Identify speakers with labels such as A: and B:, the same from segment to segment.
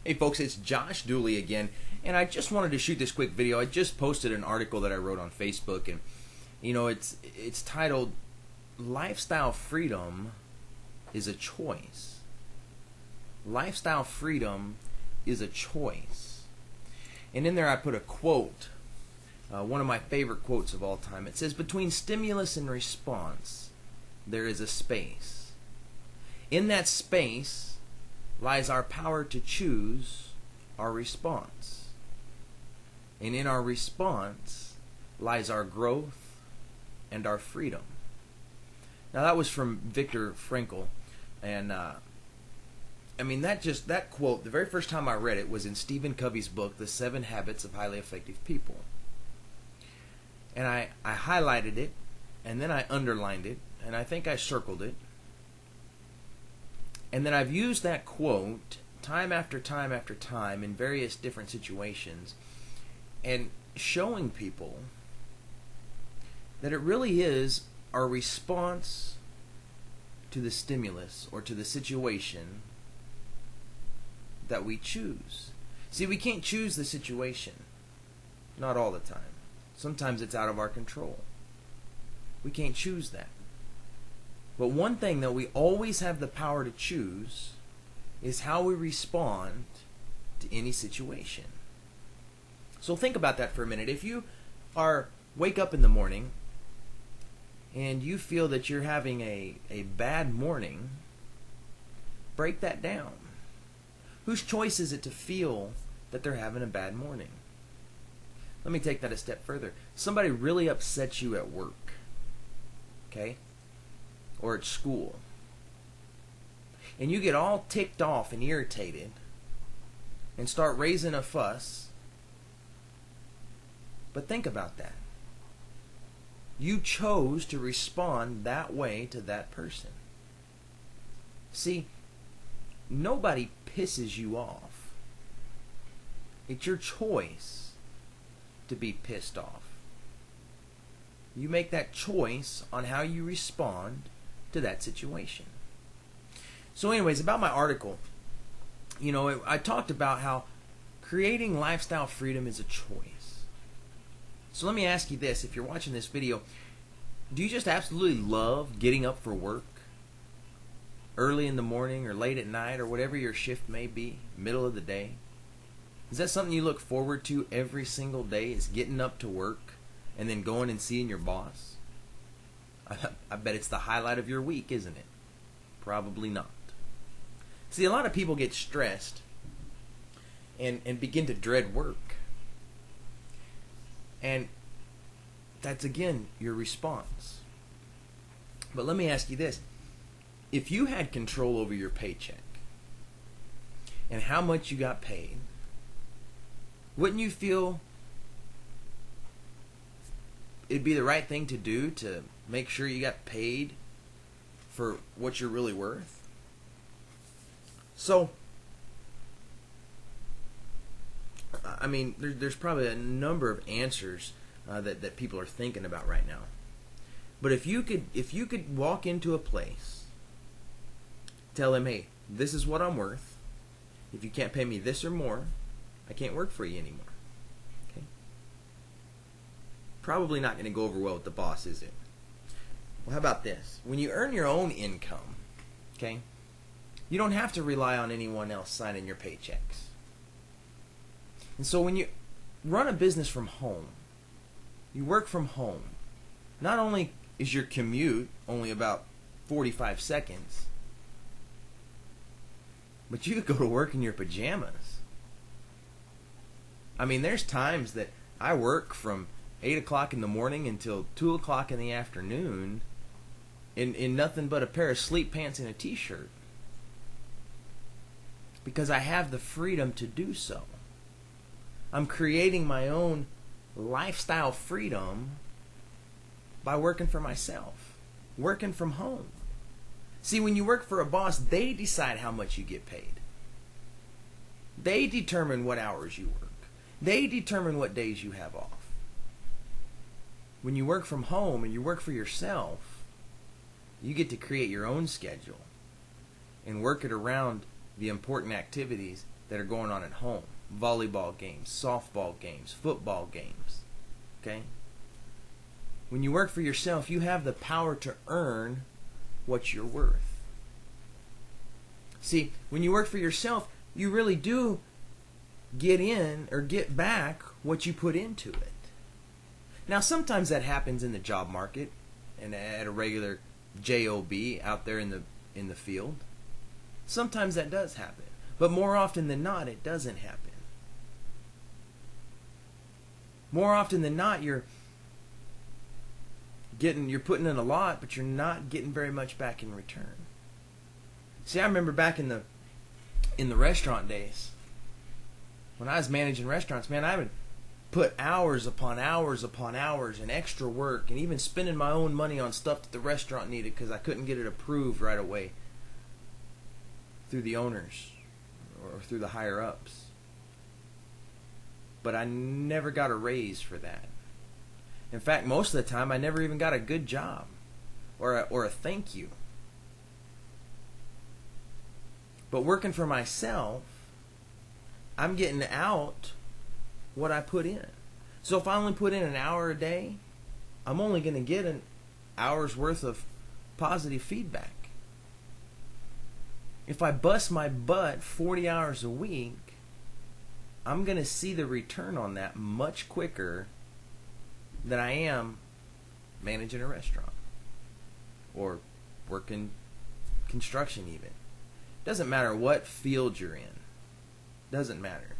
A: Hey folks, it's Josh Dooley again, and I just wanted to shoot this quick video. I just posted an article that I wrote on Facebook, and it's titled "Lifestyle Freedom is a Choice." Lifestyle freedom is a choice. And in there I put a quote, one of my favorite quotes of all time. It says, "Between stimulus and response, there is a space. In that space lies our power to choose our response. And in our response lies our growth and our freedom." Now that was from Viktor Frankl, and that quote, the very first time I read it was in Stephen Covey's book, The 7 Habits of Highly Effective People. And I highlighted it, and then I underlined it, and I think I circled it. And then I've used that quote time after time after time in various different situations, and showing people that it really is our response to the stimulus or to the situation that we choose. See, we can't choose the situation. Not all the time. Sometimes it's out of our control. We can't choose that. But one thing that we always have the power to choose is how we respond to any situation. So think about that for a minute. If you wake up in the morning and you feel that you're having a bad morning, break that down. Whose choice is it to feel that they're having a bad morning? Let me take that a step further. Somebody really upsets you at work, okay? Or at school. And you get all ticked off and irritated and start raising a fuss. But think about that. You chose to respond that way to that person. See, nobody pisses you off. It's your choice to be pissed off. You make that choice on how you respond to that situation. So anyways, about my article, I talked about how creating lifestyle freedom is a choice. So let me ask you this, if you're watching this video, do you just absolutely love getting up for work? Early in the morning or late at night or whatever your shift may be, middle of the day? Is that something you look forward to every single day, is getting up to work and then going and seeing your boss? I bet it's the highlight of your week, isn't it? Probably not. See, a lot of people get stressed and begin to dread work. And that's, again, your response. But let me ask you this. If you had control over your paycheck and how much you got paid, wouldn't you feel it'd be the right thing to do to make sure you got paid for what you're really worth? So, there's probably a number of answers that people are thinking about right now. But if you could walk into a place, tell them, hey, this is what I'm worth. If you can't pay me this or more, I can't work for you anymore. Okay? Probably not going to go over well with the boss, is it? Well, how about this? When you earn your own income, okay, you don't have to rely on anyone else signing your paychecks. And so when you run a business from home, you work from home, not only is your commute only about 45 seconds, but you could go to work in your pajamas. There's times that I work from 8 o'clock in the morning until 2 o'clock in the afternoon in nothing but a pair of sleep pants and a t-shirt. Because I have the freedom to do so. I'm creating my own lifestyle freedom by working for myself, working from home. See, when you work for a boss, they decide how much you get paid. They determine what hours you work. They determine what days you have off. When you work from home and you work for yourself, you get to create your own schedule and work it around the important activities that are going on at home. Volleyball games, softball games, football games. Okay? When you work for yourself, you have the power to earn what you're worth. See, when you work for yourself, you really do get in or get back what you put into it. Now, sometimes that happens in the job market and at a regular J.O.B. out there in the field. Sometimes that does happen. But more often than not, it doesn't happen. More often than not, you're putting in a lot, but you're not getting very much back in return. See, I remember back in the restaurant days, when I was managing restaurants, man, I would put hours upon hours upon hours and extra work, and even spending my own money on stuff that the restaurant needed because I couldn't get it approved right away through the owners or through the higher ups. But I never got a raise for that. In fact, most of the time, I never even got a good job or a thank you. But working for myself, I'm getting out what I put in. So if I only put in an hour a day, I'm only going to get an hour's worth of positive feedback. If I bust my butt 40 hours a week, I'm going to see the return on that much quicker than I am managing a restaurant or working construction even. Doesn't matter what field you're in. Doesn't matter.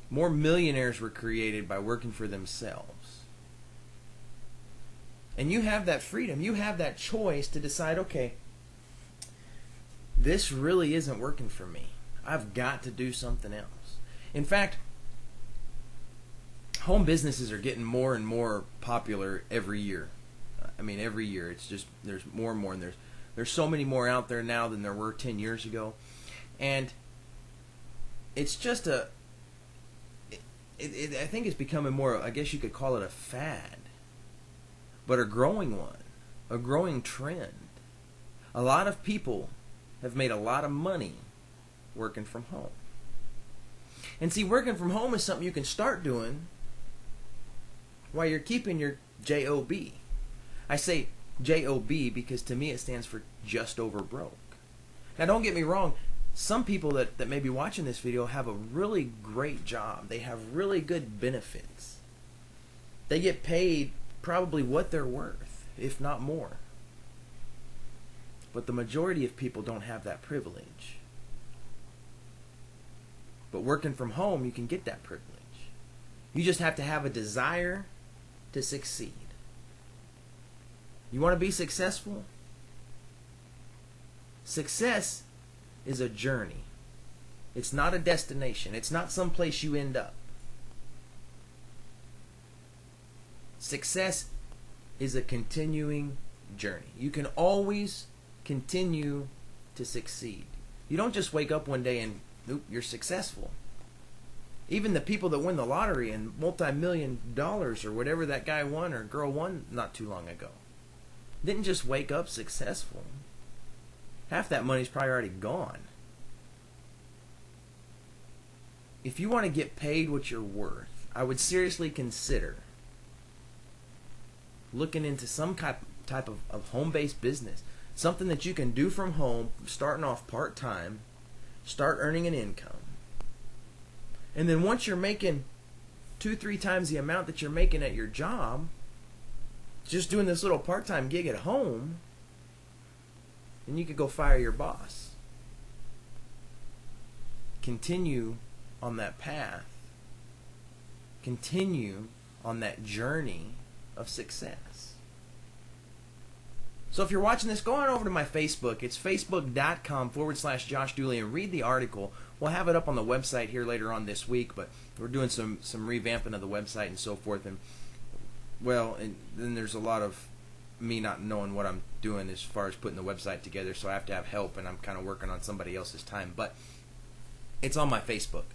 A: More millionaires were created by working for themselves. And you have that freedom. You have that choice to decide, okay, this really isn't working for me. I've got to do something else. In fact, home businesses are getting more and more popular every year. I mean, every year. It's just, there's more and more. And there's so many more out there now than there were 10 years ago. And it's just I think it's becoming more, I guess you could call it a fad, but a growing one, a growing trend. A lot of people have made a lot of money working from home. And see, working from home is something you can start doing while you're keeping your J.O.B. I say J.O.B. because to me it stands for just over broke. Now don't get me wrong, some people that may be watching this video have a really great job. They have really good benefits. They get paid probably what they're worth, if not more. But the majority of people don't have that privilege. But working from home, you can get that privilege. You just have to have a desire to succeed. You want to be successful? Success is a journey. It's not a destination. It's not some place you end up. Success is a continuing journey. You can always continue to succeed. You don't just wake up one day and oop, you're successful. Even the people that win the lottery and multi-million dollars or whatever that guy won or girl won not too long ago didn't just wake up successful. Half that money's probably already gone. If you want to get paid what you're worth, I would seriously consider looking into some type of home-based business. Something that you can do from home, starting off part-time, start earning an income. And then once you're making 2-3 times the amount that you're making at your job, just doing this little part-time gig at home, then you could go fire your boss. Continue on that path. Continue on that journey of success. So if you're watching this, go on over to my Facebook. It's facebook.com/Josh Dooley and read the article. We'll have it up on the website here later on this week, but we're doing some revamping of the website and so forth. And then there's a lot of me not knowing what I'm doing as far as putting the website together, so I have to have help, and I'm kind of working on somebody else's time. But it's on my Facebook.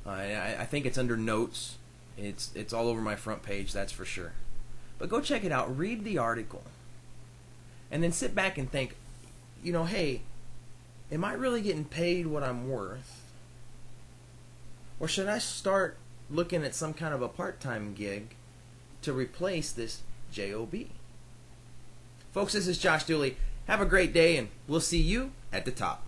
A: I think it's under notes. It's all over my front page, that's for sure. But go check it out. Read the article. And then sit back and think, hey, am I really getting paid what I'm worth? Or should I start looking at some kind of a part-time gig to replace this J.O.B? Folks, this is Josh Dooley. Have a great day, and we'll see you at the top.